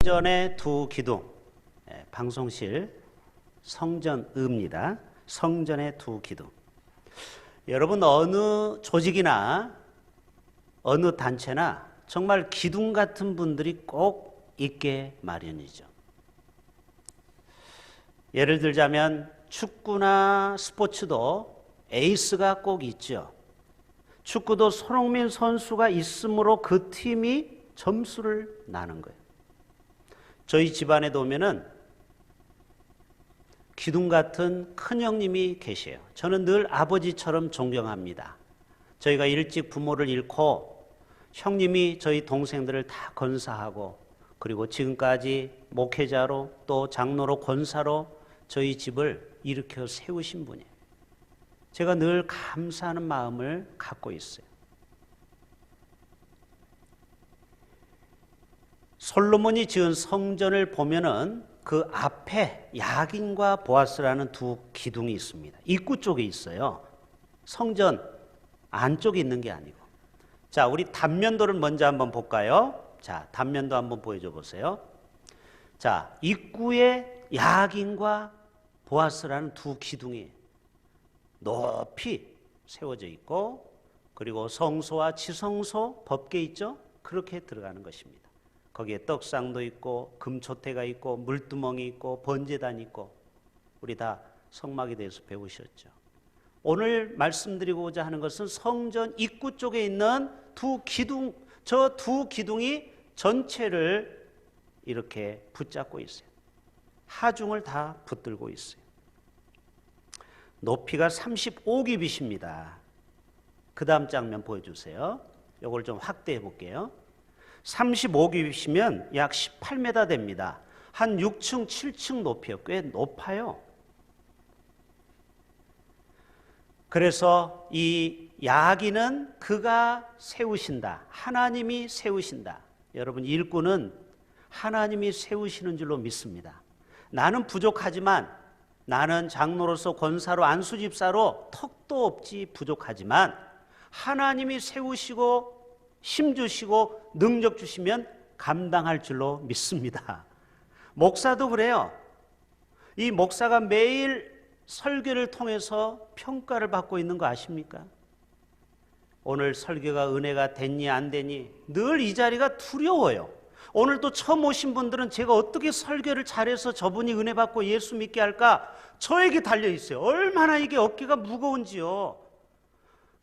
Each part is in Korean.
성전의 두 기둥, 방송실 성전의입니다. 성전의 두 기둥. 여러분, 어느 조직이나 어느 단체나 정말 기둥 같은 분들이 꼭 있게 마련이죠. 예를 들자면 축구나 스포츠도 에이스가 꼭 있죠. 축구도 손흥민 선수가 있으므로 그 팀이 점수를 나는 거예요. 저희 집안에도 오면은 기둥 같은 큰형님이 계세요. 저는 늘 아버지처럼 존경합니다. 저희가 일찍 부모를 잃고 형님이 저희 동생들을 다 건사하고 그리고 지금까지 목회자로 또 장로로 권사로 저희 집을 일으켜 세우신 분이에요. 제가 늘 감사하는 마음을 갖고 있어요. 솔로몬이 지은 성전을 보면은 그 앞에 야긴과 보아스라는 두 기둥이 있습니다. 입구 쪽에 있어요. 성전 안쪽에 있는 게 아니고. 자, 우리 단면도를 먼저 한번 볼까요? 자, 단면도 한번 보여줘 보세요. 자, 입구에 야긴과 보아스라는 두 기둥이 높이 세워져 있고, 그리고 성소와 지성소 법궤 있죠? 그렇게 들어가는 것입니다. 거기에 떡상도 있고 금초대가 있고 물두멍이 있고 번제단이 있고, 우리 다 성막에 대해서 배우셨죠. 오늘 말씀드리고자 하는 것은 성전 입구 쪽에 있는 두 기둥, 저 두 기둥이 전체를 이렇게 붙잡고 있어요. 하중을 다 붙들고 있어요. 높이가 35규빗입니다. 그 다음 장면 보여주세요. 이걸 좀 확대해 볼게요. 35규빗이면 약 18m 됩니다. 한 6층, 7층 높이요. 꽤 높아요. 그래서 이 야기는 그가 세우신다. 하나님이 세우신다. 여러분, 일꾼은 하나님이 세우시는 줄로 믿습니다. 나는 부족하지만, 나는 장로로서 권사로 안수집사로 턱도 없지 부족하지만 하나님이 세우시고 힘 주시고 능력 주시면 감당할 줄로 믿습니다. 목사도 그래요. 이 목사가 매일 설교를 통해서 평가를 받고 있는 거 아십니까? 오늘 설교가 은혜가 됐니 안 됐니 늘 이 자리가 두려워요. 오늘 또 처음 오신 분들은 제가 어떻게 설교를 잘해서 저분이 은혜 받고 예수 믿게 할까? 저에게 달려 있어요. 얼마나 이게 어깨가 무거운지요.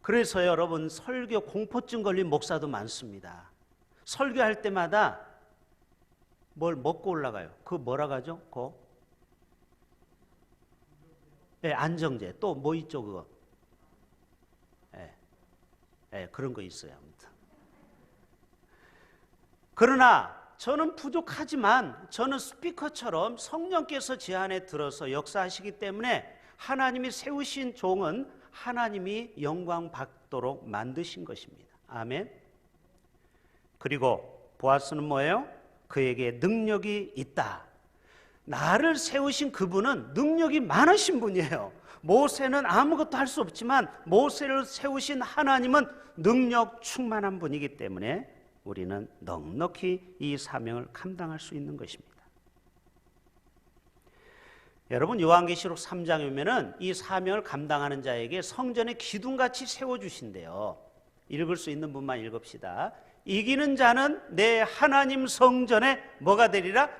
그래서 여러분, 설교 공포증 걸린 목사도 많습니다. 설교할 때마다 뭘 먹고 올라가요. 그거 뭐라 하죠? 네, 안정제. 또 뭐 있죠, 그거? 네, 그런 거 있어요. 아무튼. 그러나 저는 부족하지만 저는 스피커처럼 성령께서 제 안에 들어서 역사하시기 때문에 하나님이 세우신 종은 하나님이 영광 받도록 만드신 것입니다. 아멘. 그리고 보아스는 뭐예요? 그에게 능력이 있다. 나를 세우신 그분은 능력이 많으신 분이에요. 모세는 아무것도 할 수 없지만 모세를 세우신 하나님은 능력 충만한 분이기 때문에 우리는 넉넉히 이 사명을 감당할 수 있는 것입니다. 여러분, 요한계시록 3장에 보면은 이 사명을 감당하는 자에게 성전의 기둥같이 세워주신대요. 읽을 수 있는 분만 읽읍시다. 이기는 자는 내 하나님 성전에 뭐가 되리라?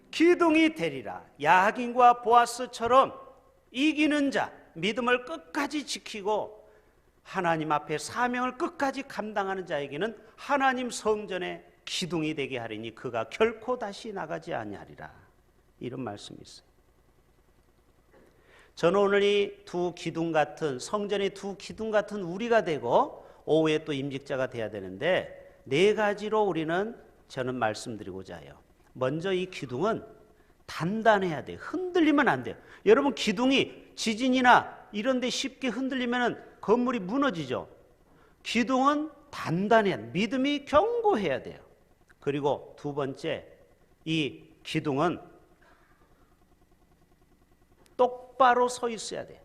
기둥이 되리라. 야긴과 보아스처럼 이기는 자, 믿음을 끝까지 지키고 하나님 앞에 사명을 끝까지 감당하는 자에게는 하나님 성전의 기둥이 되게 하리니 그가 결코 다시 나가지 아니하리라. 이런 말씀이 있어요. 저는 오늘 이 두 기둥 같은, 성전의 두 기둥 같은 우리가 되고 오후에 또 임직자가 돼야 되는데, 네 가지로 우리는 저는 말씀드리고자 해요. 먼저 이 기둥은 단단해야 돼요. 흔들리면 안 돼요. 여러분, 기둥이 지진이나 이런 데 쉽게 흔들리면 건물이 무너지죠. 기둥은 단단해야 돼요. 믿음이 견고해야 돼요. 그리고 두 번째, 이 기둥은 똑바로 서 있어야 돼요.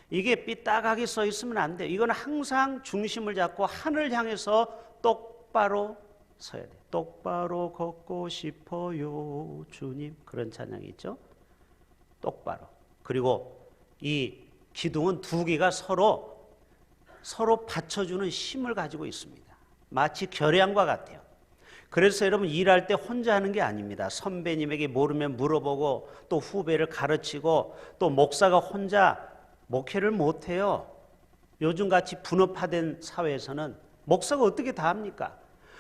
이게 삐딱하게 서 있으면 안 돼요. 이건 항상 중심을 잡고 하늘 향해서 똑바로 서야 돼요. 똑바로 걷고 싶어요 주님, 그런 찬양이 있죠. 똑바로. 그리고 이 기둥은 두 개가 서로 받쳐주는 힘을 가지고 있습니다. 마치 결양과 같아요. 그래서 여러분 일할 때 혼자 하는 게 아닙니다. 선배님에게 모르면 물어보고 또 후배를 가르치고 또 목사가 혼자 목회를 못해요. 요즘같이 분업화된 사회에서는 목사가 어떻게 다 합니까?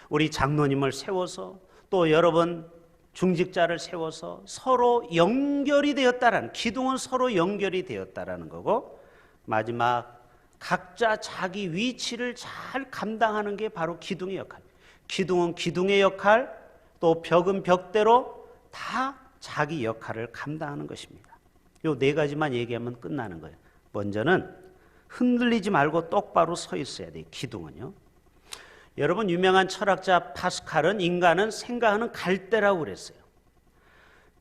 우리 장로님을 세워서 또 여러분 중직자를 세워서 서로 연결이 되었다라는, 기둥은 서로 연결이 되었다라는 거고, 마지막 각자 자기 위치를 잘 감당하는 게 바로 기둥의 역할. 기둥은 기둥의 역할, 또 벽은 벽대로 다 자기 역할을 감당하는 것입니다. 요 네 가지만 얘기하면 끝나는 거예요. 먼저는 흔들리지 말고 똑바로 서 있어야 돼요. 기둥은요. 여러분 유명한 철학자 파스칼은 인간은 생각하는 갈대라고 그랬어요.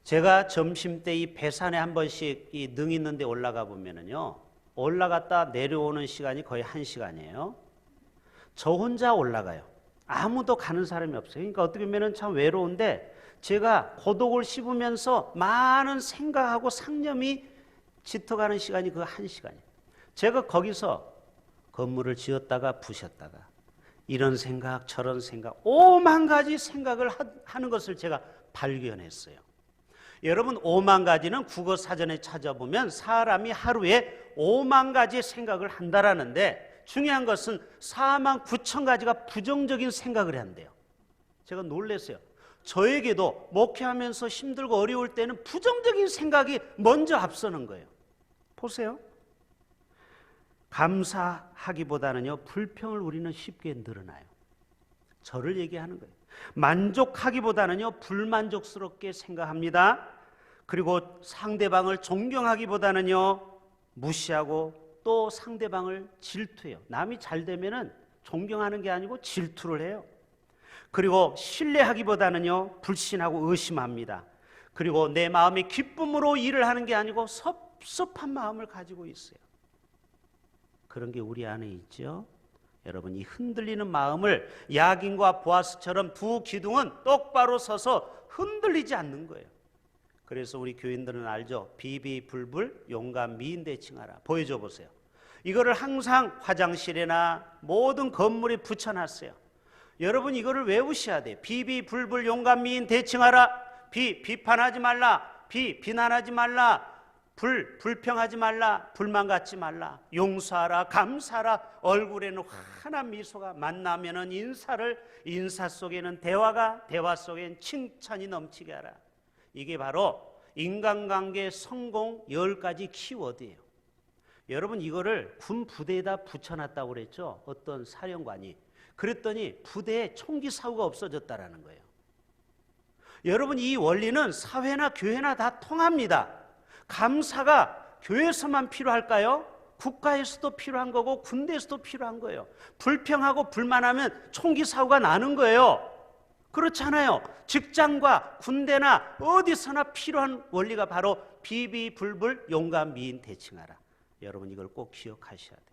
제가 점심때 이 배산에 한 번씩 이 능 있는 데 올라가 보면은요, 올라갔다 내려오는 시간이 거의 1시간이에요. 저 혼자 올라가요. 아무도 가는 사람이 없어요. 그러니까 어떻게 보면 참 외로운데, 제가 고독을 씹으면서 많은 생각하고 상념이 짙어가는 시간이 그 1시간이에요. 제가 거기서 건물을 지었다가 부셨다가 이런 생각 저런 생각 5만 가지 생각을 하는 것을 제가 발견했어요. 여러분 5만 가지는 국어 사전에 찾아보면 사람이 하루에 5만 가지의 생각을 한다라는데, 중요한 것은 4만 9천 가지가 부정적인 생각을 한대요. 제가 놀랐어요. 저에게도 목회하면서 힘들고 어려울 때는 부정적인 생각이 먼저 앞서는 거예요. 보세요. 감사하기보다는요, 불평을 우리는 쉽게 늘어나요. 저를 얘기하는 거예요. 만족하기보다는요, 불만족스럽게 생각합니다. 그리고 상대방을 존경하기보다는요, 무시하고 또 상대방을 질투해요. 남이 잘 되면은 존경하는 게 아니고 질투를 해요. 그리고 신뢰하기보다는요, 불신하고 의심합니다. 그리고 내 마음이 기쁨으로 일을 하는 게 아니고 섭섭한 마음을 가지고 있어요. 그런 게 우리 안에 있죠. 여러분 이 흔들리는 마음을 야긴과 보아스처럼 두 기둥은 똑바로 서서 흔들리지 않는 거예요. 그래서 우리 교인들은 알죠. 비비불불 용감 미인 대칭하라. 보여줘 보세요. 이거를 항상 화장실이나 모든 건물에 붙여놨어요. 여러분 이거를 외우셔야 돼요. 비비불불 용감 미인 대칭하라. 비판하지 말라. 비난하지 말라. 불평하지 말라. 불만 갖지 말라. 용서하라. 감사하라. 얼굴에는 환한 미소가, 만나면은 인사 속에는 대화 속에는 칭찬이 넘치게 하라. 이게 바로 인간관계 성공 10가지 키워드예요. 여러분 이거를 군 부대에다 붙여놨다고 그랬죠. 어떤 사령관이. 그랬더니 부대에 총기 사고가 없어졌다라는 거예요. 여러분 이 원리는 사회나 교회나 다 통합니다. 감사가 교회에서만 필요할까요? 국가에서도 필요한 거고 군대에서도 필요한 거예요. 불평하고 불만하면 총기 사고가 나는 거예요. 그렇잖아요. 직장과 군대나 어디서나 필요한 원리가 바로 비비불불 용감 미인 대칭하라. 여러분 이걸 꼭 기억하셔야 돼요.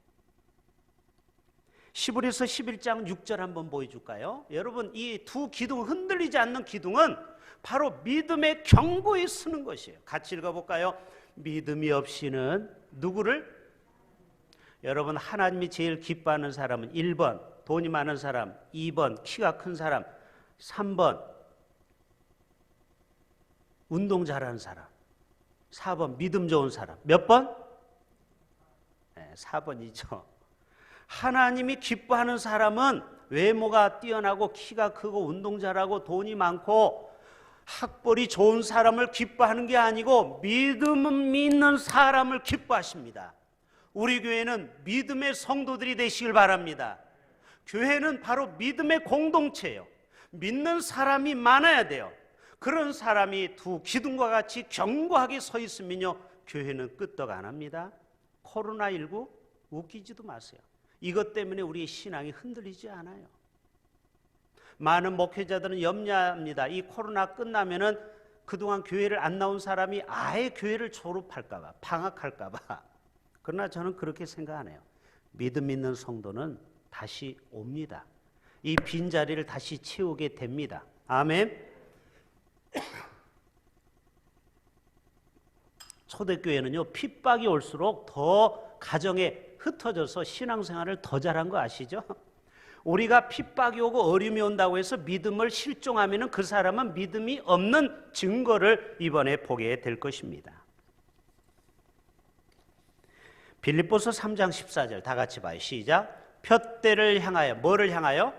시브리서 11장 6절 한번 보여줄까요? 여러분 이 두 기둥, 흔들리지 않는 기둥은 바로 믿음의 경고에 쓰는 것이에요. 같이 읽어볼까요? 믿음이 없이는 누구를? 여러분 하나님이 제일 기뻐하는 사람은 1번 돈이 많은 사람, 2번 키가 큰 사람, 3번 운동 잘하는 사람, 4번 믿음 좋은 사람. 몇 번? 네, 4번이죠. 하나님이 기뻐하는 사람은 외모가 뛰어나고 키가 크고 운동 잘하고 돈이 많고 학벌이 좋은 사람을 기뻐하는 게 아니고 믿음은 믿는 사람을 기뻐하십니다. 우리 교회는 믿음의 성도들이 되시길 바랍니다. 교회는 바로 믿음의 공동체예요. 믿는 사람이 많아야 돼요. 그런 사람이 두 기둥과 같이 견고하게 서 있으면요, 교회는 끄떡 안 합니다. 코로나19 웃기지도 마세요. 이것 때문에 우리의 신앙이 흔들리지 않아요. 많은 목회자들은 염려합니다. 이 코로나 끝나면은 그동안 교회를 안 나온 사람이 아예 교회를 졸업할까 봐, 방학할까 봐. 그러나 저는 그렇게 생각 안 해요. 믿음 있는 성도는 다시 옵니다. 이 빈자리를 다시 채우게 됩니다. 아멘. 초대교회는요, 핍박이 올수록 더 가정에 흩어져서 신앙생활을 더 잘한 거 아시죠? 우리가 핍박이 오고 어려움이 온다고 해서 믿음을 실종하면 그 사람은 믿음이 없는 증거를 이번에 보게 될 것입니다. 빌립보서 3장 14절 다 같이 봐요. 시작. 푯대를 향하여, 뭐를 향하여?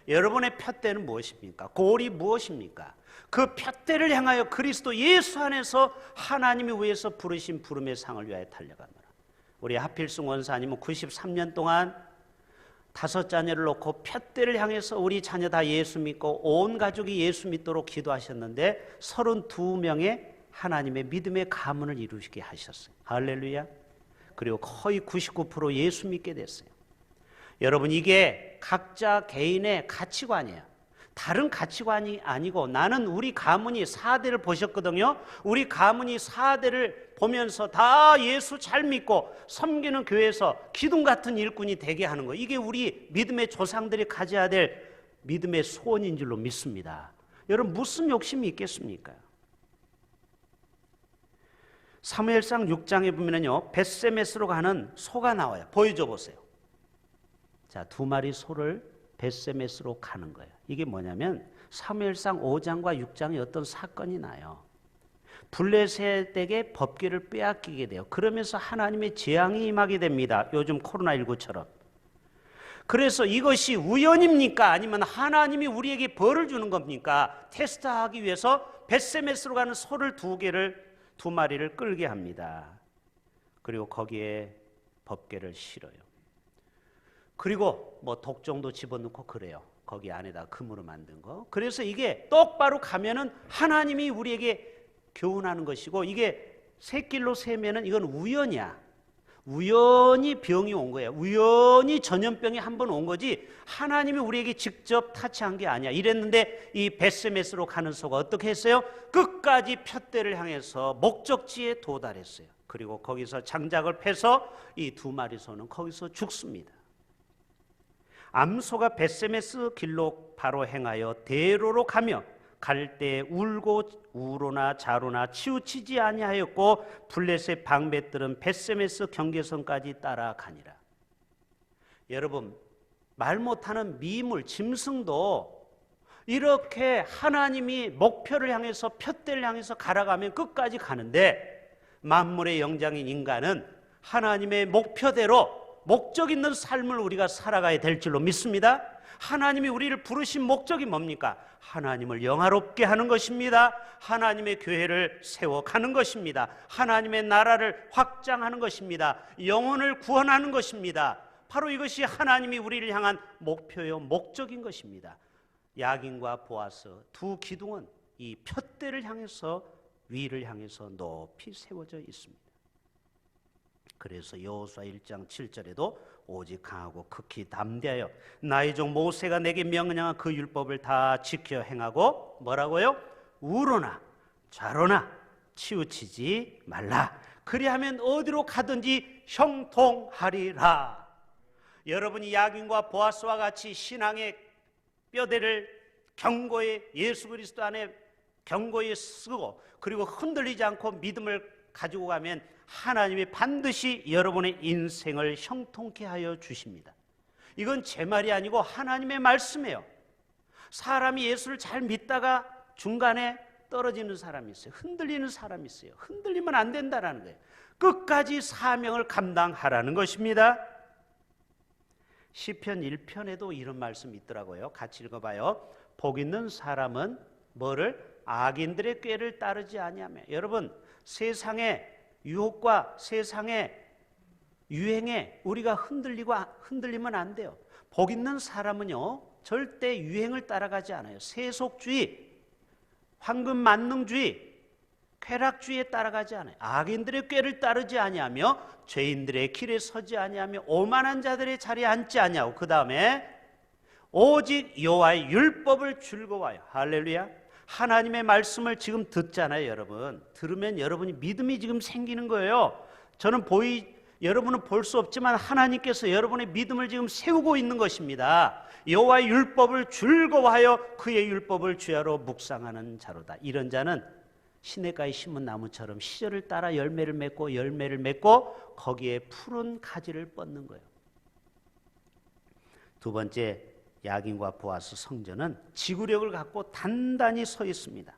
여러분의 푯대는 무엇입니까? 골이 무엇입니까? 그 푯대를 향하여 그리스도 예수 안에서 하나님이 위해서 부르신 부름의 상을 위하여 달려가노라. 우리 하필승 원사님은 93년 동안 5 자녀를 놓고 푯대를 향해서 우리 자녀 다 예수 믿고 온 가족이 예수 믿도록 기도하셨는데 32명의 하나님의 믿음의 가문을 이루시게 하셨어요. 할렐루야. 그리고 거의 99% 예수 믿게 됐어요. 여러분, 이게 각자 개인의 가치관이에요. 다른 가치관이 아니고, 나는 우리 가문이 4대를 보셨거든요. 우리 가문이 4대를 보면서 다 예수 잘 믿고 섬기는 교회에서 기둥 같은 일꾼이 되게 하는 거예요. 이게 우리 믿음의 조상들이 가져야 될 믿음의 소원인 줄로 믿습니다. 여러분, 무슨 욕심이 있겠습니까? 사무엘상 6장에 보면요, 벳세메스로 가는 소가 나와요. 보여줘 보세요. 자, 2마리 소를 벳세메스로 가는 거예요. 이게 뭐냐면 사무엘상 5장과 6장에 어떤 사건이 나요. 블레셋에게 법궤를 빼앗기게 돼요. 그러면서 하나님의 재앙이 임하게 됩니다. 요즘 코로나19처럼. 그래서 이것이 우연입니까? 아니면 하나님이 우리에게 벌을 주는 겁니까? 테스트하기 위해서 벳세메스로 가는 소를 2마리를 끌게 합니다. 그리고 거기에 법궤를 실어요. 그리고 뭐 독종도 집어넣고 그래요. 거기 안에다 금으로 만든 거. 그래서 이게 똑바로 가면은 하나님이 우리에게 교훈하는 것이고, 이게 새길로 세면은 이건 우연이야. 우연히 병이 온 거야. 우연히 전염병이 한 번 온 거지 하나님이 우리에게 직접 타치한 게 아니야. 이랬는데 이 벳세메스로 가는 소가 어떻게 했어요? 끝까지 푯대를 향해서 목적지에 도달했어요. 그리고 거기서 장작을 패서 이 2마리 소는 거기서 죽습니다. 암소가 벳세메스 길로 바로 행하여 대로로 가며 갈 때 울고 우로나 자로나 치우치지 아니하였고 블레셋 방백들은 벳세메스 경계선까지 따라가니라. 여러분, 말 못하는 미물, 짐승도 이렇게 하나님이 목표를 향해서 푯대를 향해서 가라가면 끝까지 가는데, 만물의 영장인 인간은 하나님의 목표대로 목적 있는 삶을 우리가 살아가야 될 줄로 믿습니다. 하나님이 우리를 부르신 목적이 뭡니까? 하나님을 영화롭게 하는 것입니다. 하나님의 교회를 세워가는 것입니다. 하나님의 나라를 확장하는 것입니다. 영혼을 구원하는 것입니다. 바로 이것이 하나님이 우리를 향한 목표요 목적인 것입니다. 야긴과 보아스 2 기둥은 이 푯대를 향해서, 위를 향해서 높이 세워져 있습니다. 그래서 여호수아 1장 7절에도 오직 강하고 극히 담대하여 나의 종 모세가 내게 명령한 그 율법을 다 지켜 행하고, 뭐라고요? 우로나 좌로나 치우치지 말라. 그리하면 어디로 가든지 형통하리라. 여러분이 야긴과 보아스와 같이 신앙의 뼈대를 경고에, 예수 그리스도 안에 경고에 쓰고, 그리고 흔들리지 않고 믿음을 가지고 가면 하나님이 반드시 여러분의 인생을 형통케 하여 주십니다. 이건 제 말이 아니고 하나님의 말씀이에요. 사람이 예수를 잘 믿다가 중간에 떨어지는 사람이 있어요. 흔들리는 사람이 있어요. 흔들리면 안 된다는 거예요. 끝까지 사명을 감당하라는 것입니다. 시편 1편에도 이런 말씀이 있더라고요. 같이 읽어봐요. 복 있는 사람은 뭐를? 악인들의 꾀를 따르지 아니하며. 여러분, 세상의 유혹과 세상의 유행에 우리가 흔들리면 안 돼요. 복 있는 사람은요, 절대 유행을 따라가지 않아요. 세속주의, 황금 만능주의, 쾌락주의에 따라가지 않아요. 악인들의 꾀를 따르지 아니하며 죄인들의 길에 서지 아니하며 오만한 자들의 자리에 앉지 아니하고, 그 다음에 오직 여호와의 율법을 즐거워하여. 할렐루야. 하나님의 말씀을 지금 듣잖아요, 여러분. 들으면 여러분이 믿음이 지금 생기는 거예요. 저는 여러분은 볼 수 없지만 하나님께서 여러분의 믿음을 지금 세우고 있는 것입니다. 여호와의 율법을 즐거워하여 그의 율법을 주야로 묵상하는 자로다. 이런 자는 시냇가에 심은 나무처럼 시절을 따라 열매를 맺고 거기에 푸른 가지를 뻗는 거예요. 두 번째, 야긴과 보아스 성전은 지구력을 갖고 단단히 서 있습니다.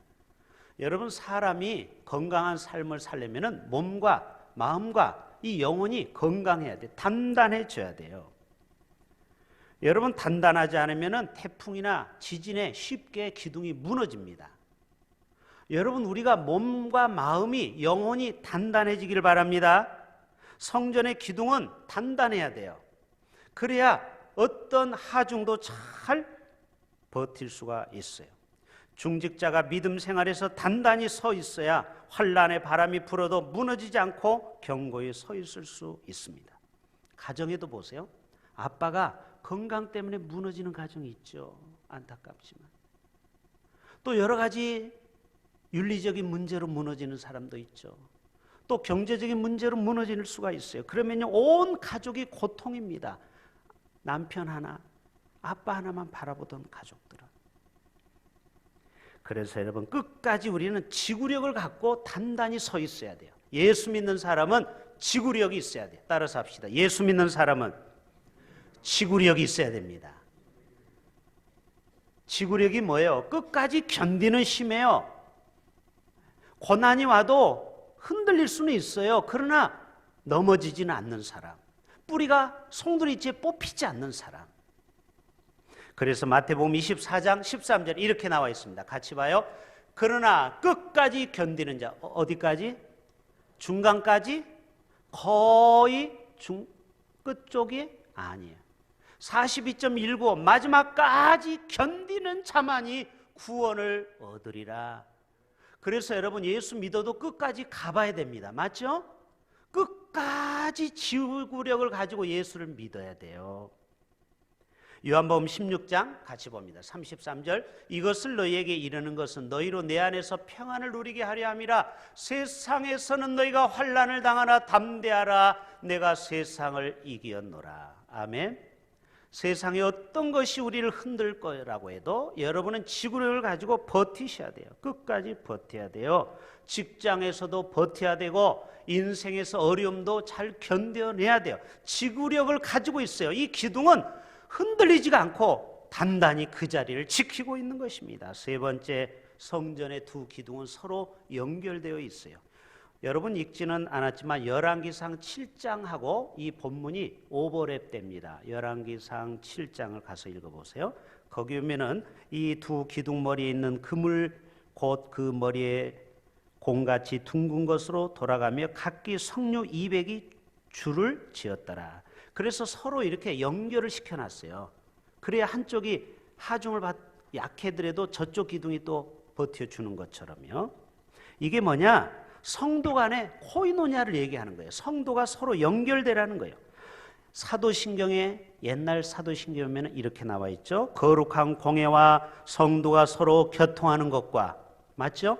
여러분, 사람이 건강한 삶을 살려면 몸과 마음과 이 영혼이 건강해야 돼. 단단해져야 돼요. 여러분, 단단하지 않으면 태풍이나 지진에 쉽게 기둥이 무너집니다. 여러분, 우리가 몸과 마음이 영혼이 단단해지기를 바랍니다. 성전의 기둥은 단단해야 돼요. 그래야 어떤 하중도 잘 버틸 수가 있어요. 중직자가 믿음 생활에서 단단히 서 있어야 환난의 바람이 불어도 무너지지 않고 견고히 서 있을 수 있습니다. 가정에도 보세요. 아빠가 건강 때문에 무너지는 가정이 있죠. 안타깝지만. 또 여러 가지 윤리적인 문제로 무너지는 사람도 있죠. 또 경제적인 문제로 무너질 수가 있어요. 그러면요, 온 가족이 고통입니다. 남편 하나, 아빠 하나만 바라보던 가족들은. 그래서 여러분, 끝까지 우리는 지구력을 갖고 단단히 서 있어야 돼요. 예수 믿는 사람은 지구력이 있어야 돼요. 따라서 합시다. 예수 믿는 사람은 지구력이 있어야 됩니다. 지구력이 뭐예요? 끝까지 견디는 힘이에요. 고난이 와도 흔들릴 수는 있어요. 그러나 넘어지지는 않는 사람, 뿌리가 송두리째 뽑히지 않는 사람. 그래서 마태복음 24장 13절 이렇게 나와 있습니다. 같이 봐요. 그러나 끝까지 견디는 자, 어디까지? 중간까지? 거의 끝쪽이 아니에요. 42.19 마지막까지 견디는 자만이 구원을 얻으리라. 그래서 여러분, 예수 믿어도 끝까지 가봐야 됩니다. 맞죠? 끝까지 지구력을 가지고 예수를 믿어야 돼요. 요한복음 16장 같이 봅니다. 33절 이것을 너희에게 이르는 것은 너희로 내 안에서 평안을 누리게 하려 함이라. 세상에서는 너희가 환난을 당하나 담대하라. 내가 세상을 이기었노라. 아멘. 세상에 어떤 것이 우리를 흔들 거라고 해도 여러분은 지구력을 가지고 버티셔야 돼요. 끝까지 버텨야 돼요. 직장에서도 버텨야 되고 인생에서 어려움도 잘 견뎌내야 돼요. 지구력을 가지고 있어요. 이 기둥은 흔들리지가 않고 단단히 그 자리를 지키고 있는 것입니다. 세 번째, 성전의 두 기둥은 서로 연결되어 있어요. 여러분 읽지는 않았지만 열왕기상 7장하고 이 본문이 오버랩됩니다. 열왕기상 7장을 가서 읽어보세요. 거기 보면은 이 두 기둥 머리에 있는 그물 곧 그 머리에 공같이 둥근 것으로 돌아가며 각기 석류 200이 줄을 지었더라. 그래서 서로 이렇게 연결을 시켜놨어요. 그래야 한쪽이 하중을 약해더라도 저쪽 기둥이 또 버텨주는 것처럼요. 이게 뭐냐? 성도 간의 코이노냐를 얘기하는 거예요. 성도가 서로 연결되라는 거예요. 사도신경에 옛날 사도신경에 보면 이렇게 나와 있죠. 거룩한 공예와 성도가 서로 교통하는 것과, 맞죠?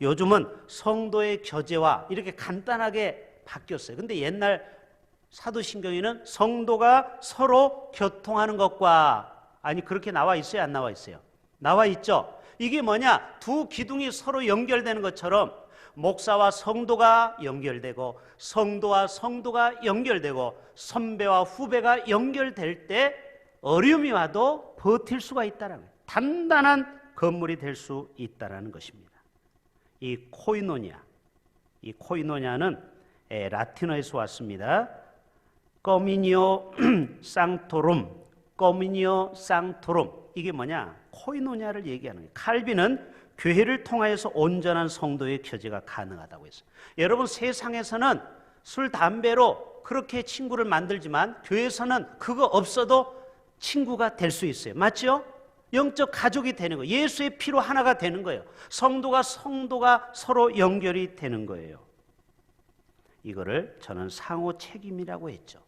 요즘은 성도의 교제와 이렇게 간단하게 바뀌었어요. 근데 옛날 사도신경에는 성도가 서로 교통하는 것과, 아니 그렇게 나와 있어요? 안 나와 있어요? 나와 있죠. 이게 뭐냐? 두 기둥이 서로 연결되는 것처럼 목사와 성도가 연결되고 성도와 성도가 연결되고 선배와 후배가 연결될 때 어려움이 와도 버틸 수가 있다는 거예요. 단단한 건물이 될 수 있다는 것입니다. 이 코이노냐는 라틴어에서 왔습니다. 거미니오 상토룸, 이게 뭐냐? 코이노냐를 얘기하는 거예요. 칼빈은 교회를 통하여서 온전한 성도의 교제가 가능하다고 했어요. 여러분, 세상에서는 술, 담배로 그렇게 친구를 만들지만 교회에서는 그거 없어도 친구가 될 수 있어요. 맞죠? 영적 가족이 되는 거예요. 예수의 피로 하나가 되는 거예요. 성도가 서로 연결이 되는 거예요. 이거를 저는 상호 책임이라고 했죠.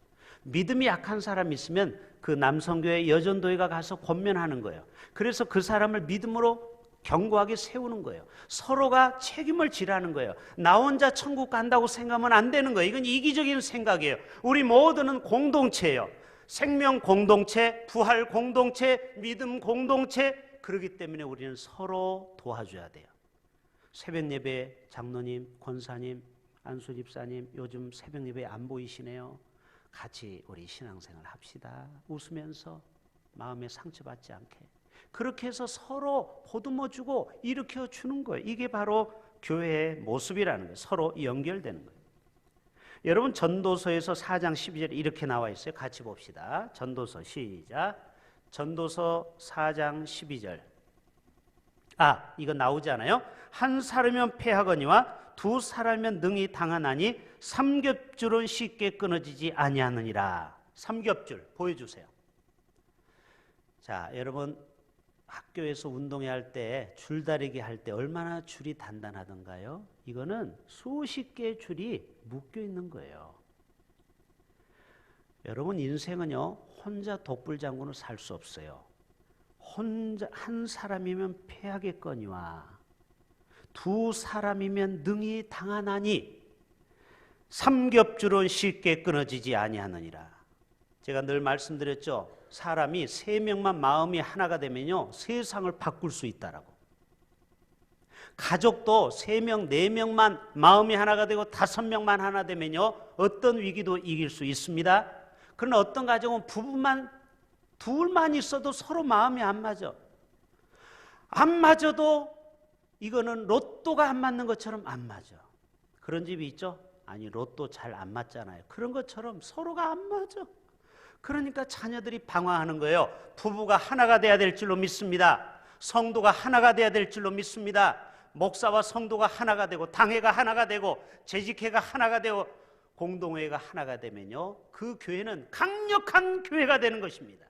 믿음이 약한 사람이 있으면 그 남성교회, 여전도회가 가서 권면하는 거예요. 그래서 그 사람을 믿음으로 견고하게 세우는 거예요. 서로가 책임을 지라는 거예요. 나 혼자 천국 간다고 생각하면 안 되는 거예요. 이건 이기적인 생각이에요. 우리 모두는 공동체예요. 생명 공동체, 부활 공동체, 믿음 공동체. 그렇기 때문에 우리는 서로 도와줘야 돼요. 새벽 예배 장로님, 권사님, 안수 집사님 요즘 새벽 예배 안 보이시네요. 같이 우리 신앙생활 합시다. 웃으면서 마음에 상처받지 않게. 그렇게 해서 서로 보듬어주고 일으켜주는 거예요. 이게 바로 교회의 모습이라는 거예요. 서로 연결되는 거예요. 여러분 전도서에서 4장 12절에 이렇게 나와 있어요. 같이 봅시다. 전도서 시작. 전도서 4장 12절. 이거 나오지 않아요? 한 사람이면 패하거니와 두 사람이면 능히 당하나니 삼겹줄은 쉽게 끊어지지 아니하느니라. 삼겹줄 보여주세요. 자, 여러분 학교에서 운동회 할 때 줄다리기 할 때 얼마나 줄이 단단하던가요? 이거는 수십 개의 줄이 묶여 있는 거예요. 여러분 인생은요 혼자 독불장군으로 살 수 없어요. 혼자 한 사람이면 패하겠거니와 두 사람이면 능히 당하나니 삼겹줄은 쉽게 끊어지지 아니하느니라. 제가 늘 말씀드렸죠. 사람이 3명만 마음이 하나가 되면요 세상을 바꿀 수 있다라고. 가족도 3명, 4명만 마음이 하나가 되고 5명만 하나 되면요 어떤 위기도 이길 수 있습니다. 그러나 어떤 가정은 부부만 둘만 있어도 서로 마음이 안 맞아. 안 맞아도 이거는 로또가 안 맞는 것처럼 안 맞아. 그런 집이 있죠? 아니 로또 잘 안 맞잖아요. 그런 것처럼 서로가 안 맞아. 그러니까 자녀들이 방황하는 거예요. 부부가 하나가 돼야 될 줄로 믿습니다. 성도가 하나가 돼야 될 줄로 믿습니다. 목사와 성도가 하나가 되고 당회가 하나가 되고 재직회가 하나가 되고 공동회가 하나가 되면요 그 교회는 강력한 교회가 되는 것입니다.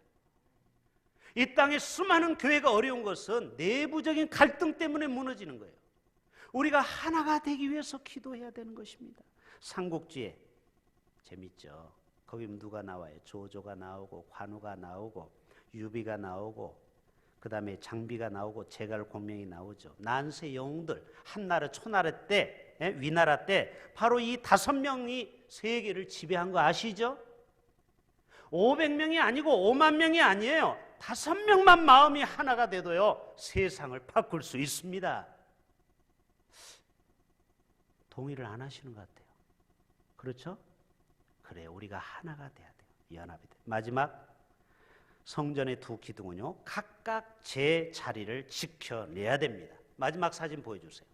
이 땅에 수많은 교회가 어려운 것은 내부적인 갈등 때문에 무너지는 거예요. 우리가 하나가 되기 위해서 기도해야 되는 것입니다. 삼국지에 재밌죠. 거기 누가 나와요? 조조가 나오고 관우가 나오고 유비가 나오고 그 다음에 장비가 나오고 제갈공명이 나오죠. 난세 영웅들 한나라 초나라 때 위나라 때 바로 이 5명이 세계를 지배한 거 아시죠? 500명이 아니고 5만 명이 아니에요. 5명만 마음이 하나가 돼도요 세상을 바꿀 수 있습니다. 동의를 안 하시는 것 같아요. 그렇죠? 그래요. 우리가 하나가 돼야 돼요. 연합이 돼요. 마지막 성전의 두 기둥은요 각각 제 자리를 지켜내야 됩니다. 마지막 사진 보여주세요.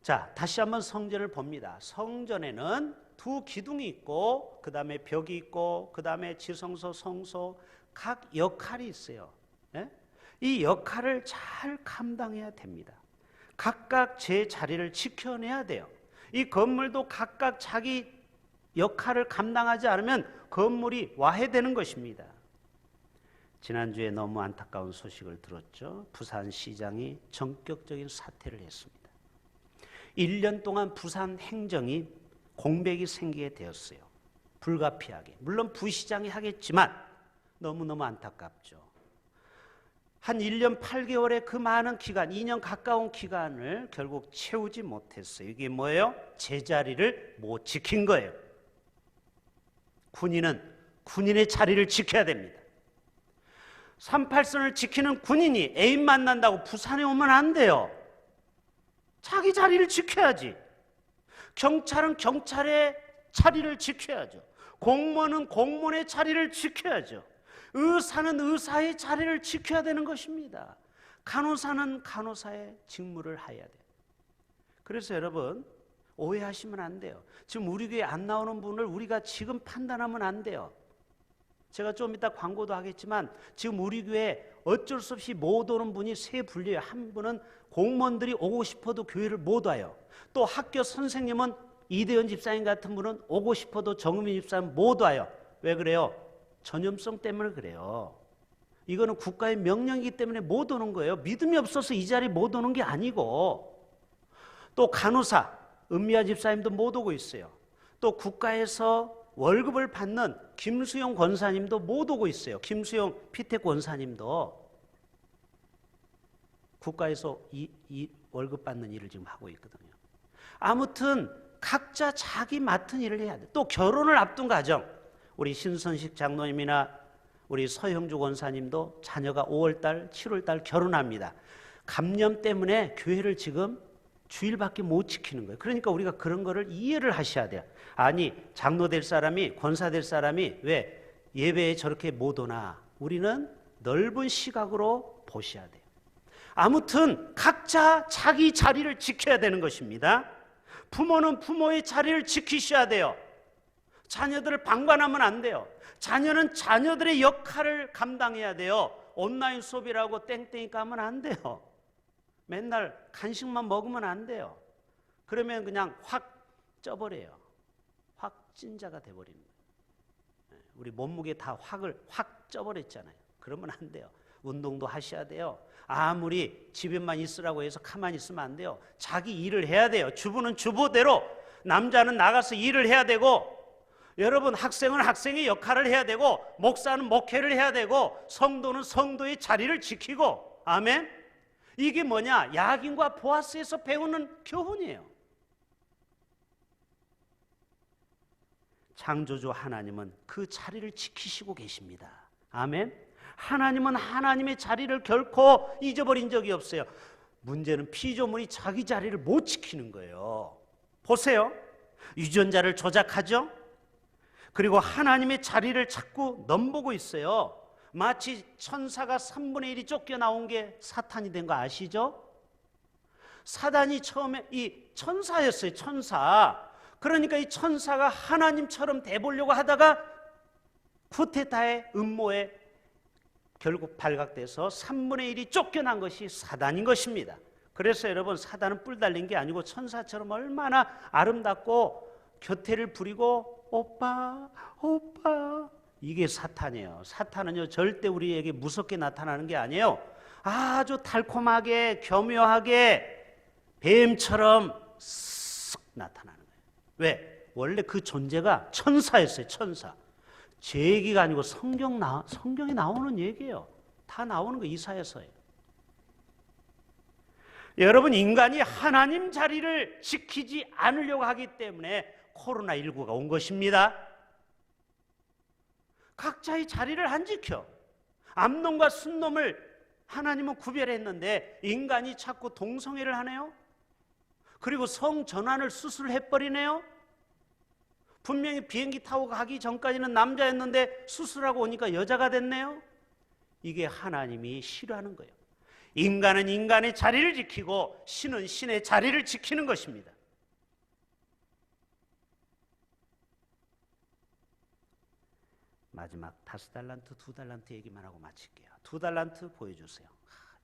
자, 다시 한번 성전을 봅니다. 성전에는 두 기둥이 있고 그 다음에 벽이 있고 그 다음에 지성소, 성소 각 역할이 있어요. 예? 이 역할을 잘 감당해야 됩니다. 각각 제 자리를 지켜내야 돼요. 이 건물도 각각 자기 역할을 감당하지 않으면 건물이 와해되는 것입니다. 지난주에 너무 안타까운 소식을 들었죠. 부산시장이 전격적인 사퇴를 했습니다. 1년 동안 부산 행정이 공백이 생기게 되었어요. 불가피하게. 물론 부시장이 하겠지만 너무너무 안타깝죠. 한 1년 8개월의 그 많은 기간, 2년 가까운 기간을 결국 채우지 못했어요. 이게 뭐예요? 제자리를 못 지킨 거예요. 군인은 군인의 자리를 지켜야 됩니다. 38선을 지키는 군인이 애인 만난다고 부산에 오면 안 돼요. 자기 자리를 지켜야지. 경찰은 경찰의 자리를 지켜야죠. 공무원은 공무원의 자리를 지켜야죠. 의사는 의사의 자리를 지켜야 되는 것입니다. 간호사는 간호사의 직무를 해야 돼요. 그래서 여러분 오해하시면 안 돼요. 지금 우리 교회 안 나오는 분을 우리가 지금 판단하면 안 돼요. 제가 좀 이따 광고도 하겠지만 지금 우리 교회 어쩔 수 없이 못 오는 분이 세 분류예요. 한 분은 공무원들이 오고 싶어도 교회를 못 와요. 또 학교 선생님은 이대현 집사님 같은 분은 오고 싶어도 정은민 집사님 못 와요. 왜 그래요? 전염성 때문에 그래요. 이거는 국가의 명령이기 때문에 못 오는 거예요. 믿음이 없어서 이 자리에 못 오는 게 아니고, 또 간호사 은미아 집사님도 못 오고 있어요. 또 국가에서 월급을 받는 김수영 권사님도 못 오고 있어요. 김수영 피택 권사님도. 국가에서 이 월급 받는 일을 지금 하고 있거든요. 아무튼 각자 자기 맡은 일을 해야 돼. 또 결혼을 앞둔 가정, 우리 신선식 장로님이나 우리 서형주 권사님도 자녀가 5월달, 7월달 결혼합니다. 감염 때문에 교회를 지금 주일밖에 못 지키는 거예요. 그러니까 우리가 그런 거를 이해를 하셔야 돼요. 아니, 장로 될 사람이, 권사 될 사람이 왜 예배에 저렇게 못 오나? 우리는 넓은 시각으로 보셔야 돼요. 아무튼 각자 자기 자리를 지켜야 되는 것입니다. 부모는 부모의 자리를 지키셔야 돼요. 자녀들을 방관하면 안 돼요. 자녀는 자녀들의 역할을 감당해야 돼요. 온라인 수업이라고 땡땡이 까면 안 돼요. 맨날 간식만 먹으면 안 돼요. 그러면 그냥 확 쪄버려요. 확 찐자가 돼버리는 거예요. 우리 몸무게 다 확 쪄버렸잖아요. 그러면 안 돼요. 운동도 하셔야 돼요. 아무리 집에만 있으라고 해서 가만히 있으면 안 돼요. 자기 일을 해야 돼요. 주부는 주부대로, 남자는 나가서 일을 해야 되고, 여러분 학생은 학생의 역할을 해야 되고, 목사는 목회를 해야 되고, 성도는 성도의 자리를 지키고. 아멘. 이게 뭐냐? 야긴과 보아스에서 배우는 교훈이에요. 창조주 하나님은 그 자리를 지키시고 계십니다. 아멘. 하나님은 하나님의 자리를 결코 잊어버린 적이 없어요. 문제는 피조물이 자기 자리를 못 지키는 거예요. 보세요. 유전자를 조작하죠. 그리고 하나님의 자리를 자꾸 넘보고 있어요. 마치 천사가 3분의 1이 쫓겨나온 게 사탄이 된 거 아시죠? 사단이 처음에 이 천사였어요. 천사. 그러니까 이 천사가 하나님처럼 돼보려고 하다가 쿠데타의 음모에 결국 발각돼서 3분의 1이 쫓겨난 것이 사단인 것입니다. 그래서 여러분, 사단은 뿔 달린 게 아니고 천사처럼 얼마나 아름답고 곁에를 부리고 오빠 오빠, 이게 사탄이에요. 사탄은요 절대 우리에게 무섭게 나타나는 게 아니에요. 아주 달콤하게 교묘하게 뱀처럼 쓱 나타나는 거예요. 왜? 원래 그 존재가 천사였어요. 천사. 제 얘기가 아니고 성경에 나오는 얘기예요. 다 나오는 거 이사야서예요. 여러분, 인간이 하나님 자리를 지키지 않으려고 하기 때문에 코로나19가 온 것입니다. 각자의 자리를 안 지켜. 암놈과 순놈을 하나님은 구별했는데 인간이 자꾸 동성애를 하네요. 그리고 성전환을 수술해버리네요. 분명히 비행기 타고 가기 전까지는 남자였는데 수술하고 오니까 여자가 됐네요. 이게 하나님이 싫어하는 거예요. 인간은 인간의 자리를 지키고 신은 신의 자리를 지키는 것입니다. 마지막 5달란트, 2달란트 얘기만 하고 마칠게요. 2달란트 보여주세요.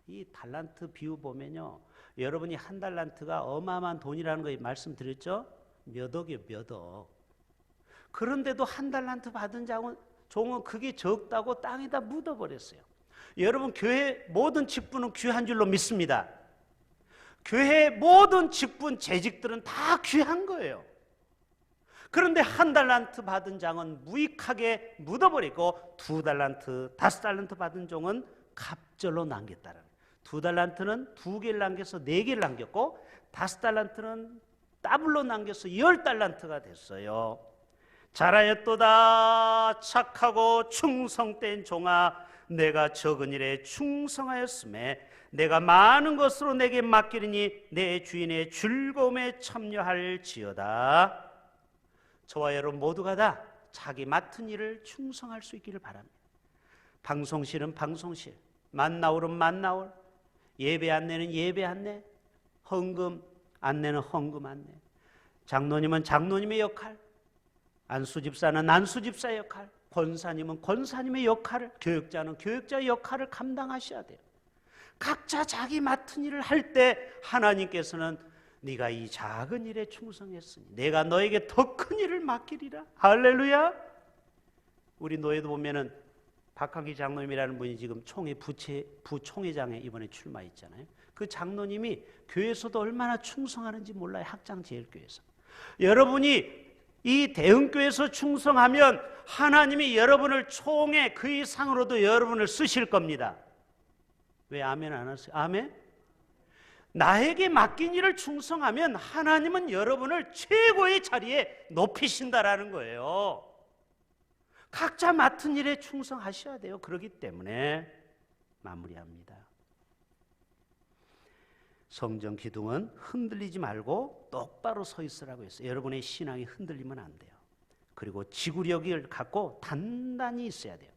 이 달란트 비유 보면요, 여러분이 1달란트가 어마어마한 돈이라는 거 말씀드렸죠? 몇 억이에요, 몇 억. 그런데도 1달란트 받은 종은 그게 적다고 땅에다 묻어버렸어요. 여러분, 교회 모든 직분은 귀한 줄로 믿습니다. 교회 모든 직분, 재직들은 다 귀한 거예요. 그런데 1달란트 받은 장은 무익하게 묻어버리고 2달란트, 5달란트 받은 종은 갑절로 남겼다는 거예요. 2달란트는 2개를 남겨서 4개를 남겼고 5달란트는 더블로 남겨서 10달란트가 됐어요. 잘하였도다 착하고 충성된 종아, 내가 적은 일에 충성하였음에 내가 많은 것으로 내게 맡기리니 내 주인의 즐거움에 참여할지어다. 저와 여러분 모두가 다 자기 맡은 일을 충성할 수 있기를 바랍니다. 방송실은 방송실, 만나올은 만나올, 예배 안내는 예배 안내, 헌금 안내는 헌금 안내, 장로님은 장로님의 역할, 안수집사는 안수집사의 역할, 권사님은 권사님의 역할을, 교육자는 교육자의 역할을 감당하셔야 돼요. 각자 자기 맡은 일을 할 때 하나님께서는 네가 이 작은 일에 충성했으니 내가 너에게 더 큰 일을 맡기리라. 할렐루야. 우리 노예도 보면은 박학기 장로님이라는 분이 지금 부총회장에 이번에 출마했잖아요. 그 장로님이 교회에서도 얼마나 충성하는지 몰라요. 학장제일교회에서. 여러분이 이 대흥교회에서 충성하면 하나님이 여러분을 총회 그 이상으로도 여러분을 쓰실 겁니다. 왜 아멘 안 하세요? 아멘? 나에게 맡긴 일을 충성하면 하나님은 여러분을 최고의 자리에 높이신다라는 거예요. 각자 맡은 일에 충성하셔야 돼요. 그렇기 때문에 마무리합니다. 성전 기둥은 흔들리지 말고 똑바로 서 있으라고 했어요. 여러분의 신앙이 흔들리면 안 돼요. 그리고 지구력을 갖고 단단히 있어야 돼요.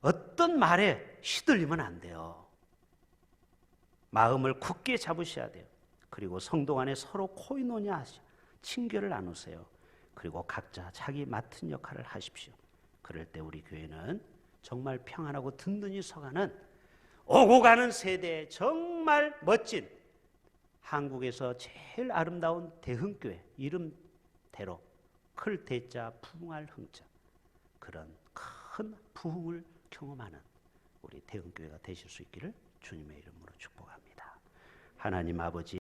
어떤 말에 시들리면 안 돼요. 마음을 굳게 잡으셔야 돼요. 그리고 성도 간에 서로 코이노냐 하시오. 친교를 나누세요. 그리고 각자 자기 맡은 역할을 하십시오. 그럴 때 우리 교회는 정말 평안하고 든든히 서가는 오고 가는 세대의 정말 멋진 한국에서 제일 아름다운 대흥교회, 이름대로 클 대자 부흥할 흥자, 그런 큰 부흥을 경험하는 우리 대흥교회가 되실 수 있기를 주님의 이름으로 축복합니다. 하나님 아버지,